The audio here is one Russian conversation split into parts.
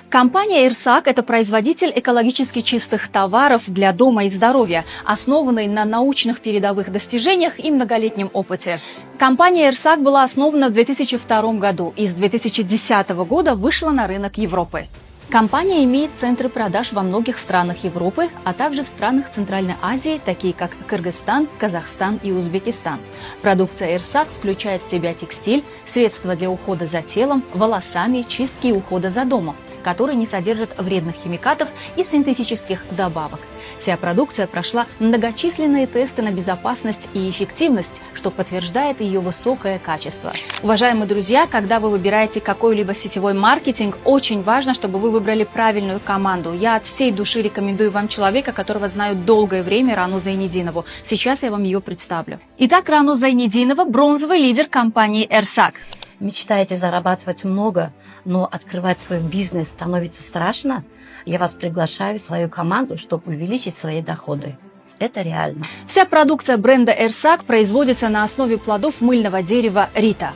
Компания «Эрсак» – это производитель экологически чистых товаров для дома и здоровья, основанный на научных передовых достижениях и многолетнем опыте. Компания «Эрсак» была основана в 2002 году и с 2010 года вышла на рынок Европы. Компания имеет центры продаж во многих странах Европы, а также в странах Центральной Азии, такие как Кыргызстан, Казахстан и Узбекистан. Продукция «Эрсак» включает в себя текстиль, средства для ухода за телом, волосами, чистки и ухода за домом, которые не содержат вредных химикатов и синтетических добавок. Вся продукция прошла многочисленные тесты на безопасность и эффективность, что подтверждает ее высокое качество. Уважаемые друзья, когда вы выбираете какой-либо сетевой маркетинг, очень важно, чтобы вы выбрали правильную команду. Я от всей души рекомендую вам человека, которого знаю долгое время, Рану Зайнидинову. Сейчас я вам ее представлю. Итак, Рану Зайнидинова – бронзовый лидер компании «Эрсак». Мечтаете зарабатывать много, но открывать свой бизнес становится страшно? Я вас приглашаю в свою команду, чтобы увеличить свои доходы. Это реально. Вся продукция бренда «Эрсак» производится на основе плодов мыльного дерева рита.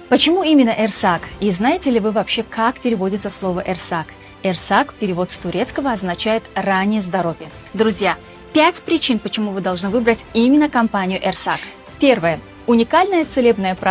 Почему именно «Эрсак»? И знаете ли вы вообще, как переводится слово «Эрсак»? «Эрсак» перевод с турецкого означает «раннее здоровье». Друзья, 5 причин, почему вы должны выбрать именно компанию «Эрсак». Первое. Уникальная целебная продукция.